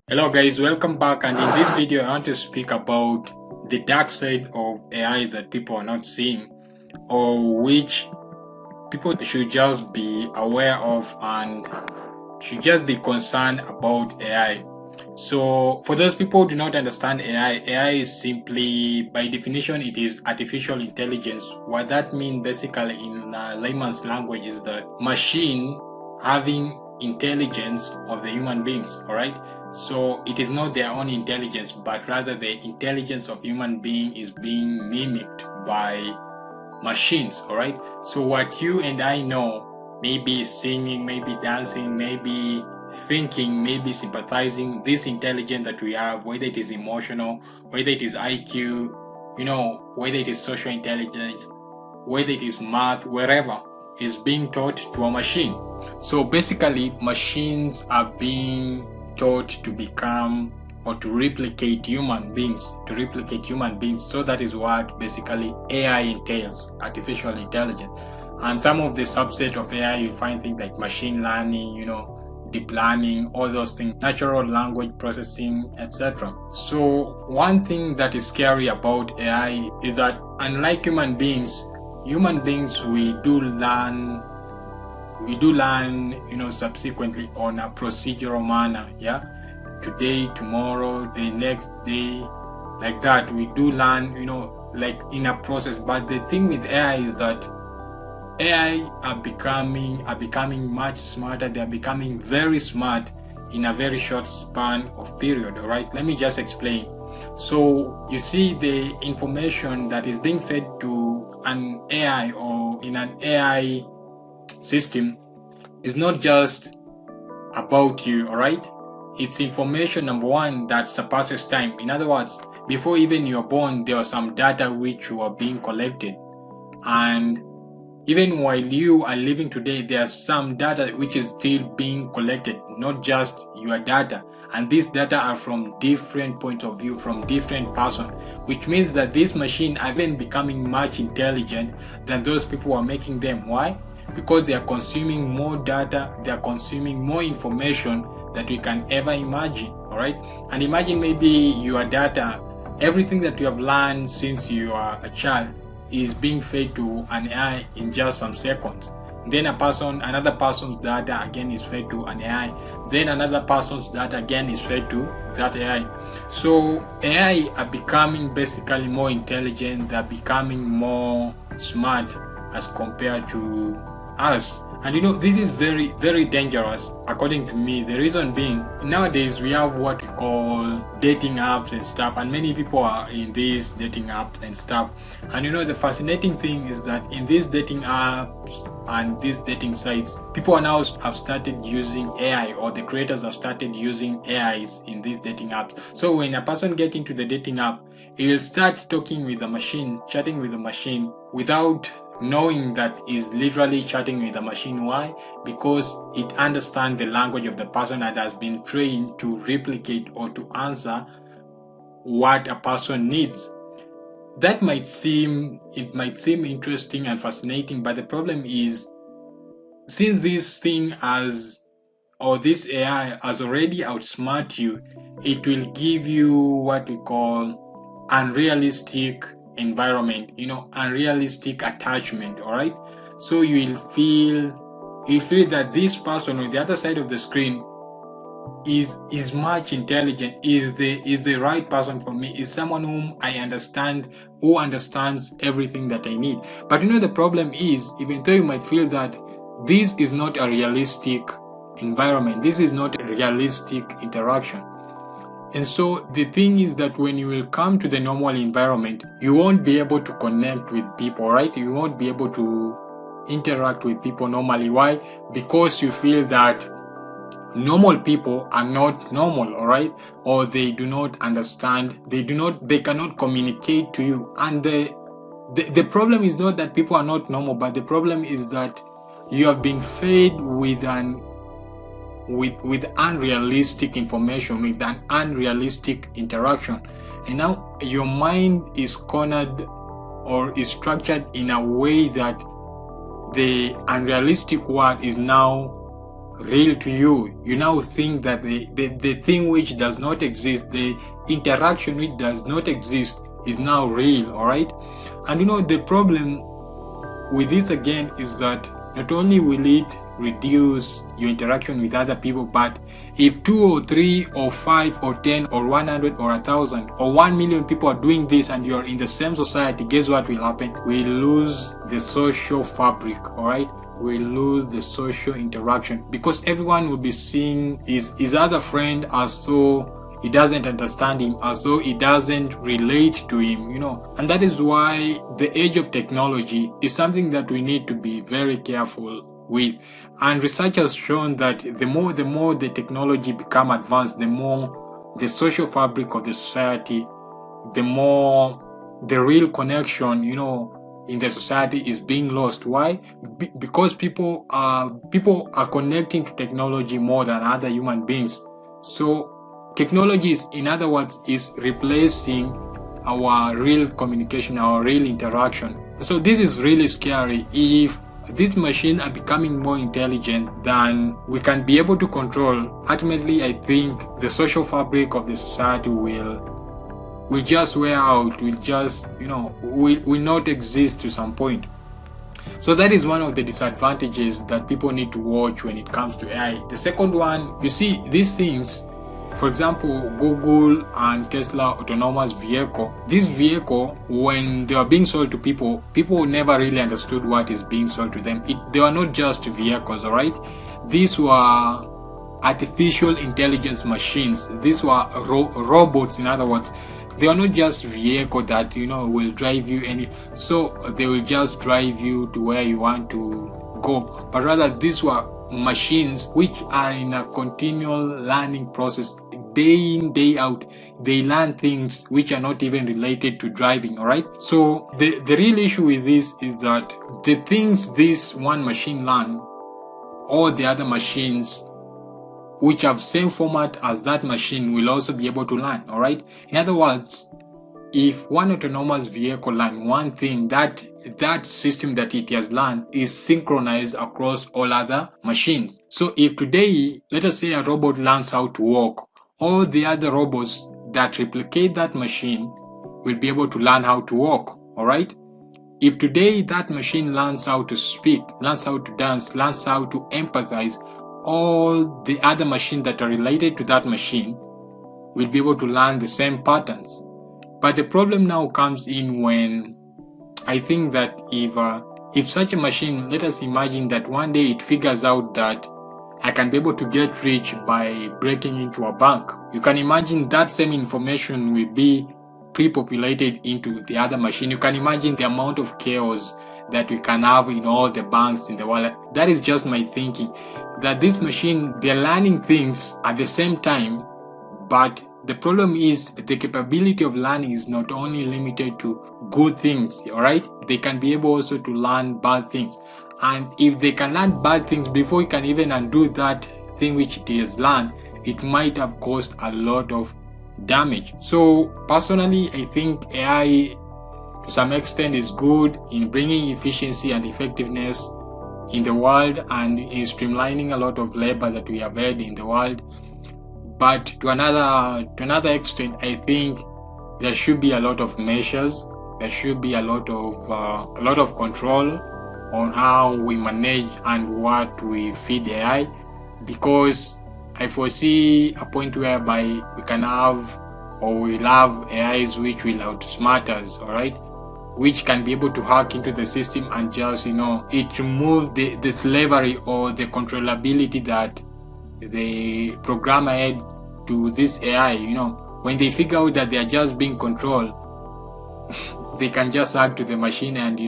Hello guys, welcome back, and in this video I want to speak about the dark side of AI that people are not seeing, or which people should just be aware of and should just be concerned about AI. So for those people who do not understand AI is simply, by definition, it is artificial intelligence. What that means basically in layman's language is that machine having intelligence of the human beings, all right? So it is not their own intelligence, but rather the intelligence of human being is being mimicked by machines, all right? So what you and I know, maybe singing, maybe dancing, maybe thinking, maybe sympathizing, this intelligence that we have, whether it is emotional, whether it is IQ, whether it is social intelligence, whether it is math, wherever, is being taught to a machine. So basically, machines are being taught to become or to replicate human beings, So that is what basically AI entails, artificial intelligence. And some of the subset of AI, you find things like machine learning, deep learning, all those things, natural language processing, etc. So one thing that is scary about AI is that unlike human beings, we do learn, subsequently on a procedural manner, today, tomorrow, the next day, like that. We do learn, like in a process. But the thing with AI is that AI are becoming much smarter. They are becoming very smart in a very short span of period. All right, let me just explain. So you see, the information that is being fed to an AI or in an AI system is not just about you, all right? It's information, number one, that surpasses time. In other words, before even you're born, there was some data which were being collected, and even while you are living today, there's some data which is still being collected, not just your data. And these data are from different points of view, from different persons, which means that this machine are even becoming much intelligent than those people who are making them. Why? Because they are consuming more data, they are consuming more information that we can ever imagine, all right? And imagine maybe your data, everything that you have learned since you are a child, is being fed to an AI in just some seconds. Then another person's data again is fed to an AI. Then another person's data again is fed to that AI. So AI are becoming basically more intelligent. They're becoming more smart as compared to us. And this is very, very dangerous, according to me. The reason being, nowadays we have what we call dating apps and stuff, and many people are in these dating apps and stuff. And the fascinating thing is that in these dating apps and these dating sites, people are now have started using AI, or the creators have started using AIs in these dating apps. So when a person gets into the dating app, he'll start talking with the machine, chatting with the machine, without knowing that is literally chatting with the machine. Why? Because it understands the language of the person and has been trained to replicate or to answer what a person needs. That might seem interesting and fascinating, but the problem is, since this AI has already outsmart you, it will give you what we call unrealistic environment, unrealistic attachment, all right? So you feel that this person on the other side of the screen is much intelligent, is the right person for me, is someone whom I understand, who understands everything that I need. But the problem is, even though you might feel that this is not a realistic environment, this is not a realistic interaction. And so the thing is that when you will come to the normal environment, you won't be able to connect with people, right? You won't be able to interact with people normally. Why? Because you feel that normal people are not normal, all right? Or they do not understand, they cannot communicate to you. And the problem is not that people are not normal, but the problem is that you have been fed with unrealistic information, with an unrealistic interaction, and now your mind is cornered or is structured in a way that the unrealistic world is now real to you. You now think that the thing which does not exist, the interaction which does not exist, is now real. All right. And the problem with this again is that not only will it reduce your interaction with other people, but if 2 or 3 or 5 or 10 or 100 or 1,000 or 1 million people are doing this and you're in the same society, guess what will happen? We lose the social fabric. All right. We lose the social interaction, because everyone will be seeing his other friend as though he doesn't understand him, as though he doesn't relate to him, and that is why the age of technology is something that we need to be very careful with. And research has shown that the more the technology become advanced, the more the social fabric of the society, the more the real connection, in the society is being lost. Why? Because people are connecting to technology more than other human beings. So technology is, in other words, is replacing our real communication, our real interaction. So this is really scary. If these machines are becoming more intelligent than we can be able to control, ultimately I think the social fabric of the society will just wear out, will just, will not exist to some point. So that is one of the disadvantages that people need to watch when it comes to AI. The second one, you see, these things, for example, Google and Tesla autonomous vehicle. This vehicle, when they were being sold to people never really understood what is being sold to them. They were not just vehicles, all right? These were artificial intelligence machines. These were robots, in other words. They are not just vehicle that will drive you so they will just drive you to where you want to go, but rather these were machines which are in a continual learning process, day in, day out. They learn things which are not even related to driving. All right. So the real issue with this is that the things this one machine learn, all the other machines which have same format as that machine will also be able to learn. All right. In other words, if one autonomous vehicle learn one thing, that system that it has learned is synchronized across all other machines. So if today, let us say a robot learns how to walk, all the other robots that replicate that machine will be able to learn how to walk. All right. If today that machine learns how to speak, learns how to dance, learns how to empathize, all the other machines that are related to that machine will be able to learn the same patterns. But the problem now comes in when I think that if such a machine, let us imagine that one day it figures out that I can be able to get rich by breaking into a bank. You can imagine that same information will be pre-populated into the other machine. You can imagine the amount of chaos that we can have in all the banks in the world. That is just my thinking, that this machine, they're learning things at the same time, but the problem is the capability of learning is not only limited to good things, all right? They can be able also to learn bad things. And if they can learn bad things before it can even undo that thing which it has learned, it might have caused a lot of damage. So personally, I think AI to some extent is good in bringing efficiency and effectiveness in the world and in streamlining a lot of labor that we have had in the world. But to another extent, I think there should be a lot of measures. There should be a lot of control on how we manage and what we feed AI, because I foresee a point whereby we can have, or we'll have AIs which will outsmart us, all right, which can be able to hack into the system and just, it removes the slavery or the controllability that the programmer had to this AI. When they figure out that they are just being controlled, they can just hack to the machine and,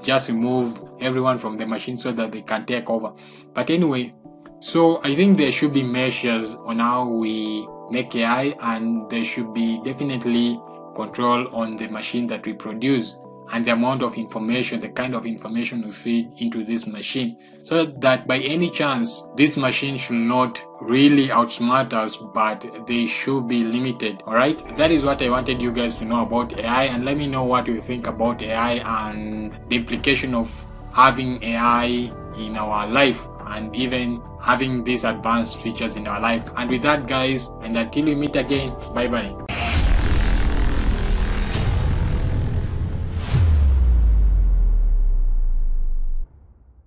just remove everyone from the machine so that they can take over. But anyway, so I think there should be measures on how we make AI, and there should be definitely control on the machine that we produce and the amount of information, the kind of information we feed into this machine, so that by any chance this machine should not really outsmart us, but they should be limited. All right, that is what I wanted you guys to know about AI, and let me know what you think about AI and the implication of having AI in our life. and even having these advanced features in our life. And with that, guys, and until we meet again, bye bye.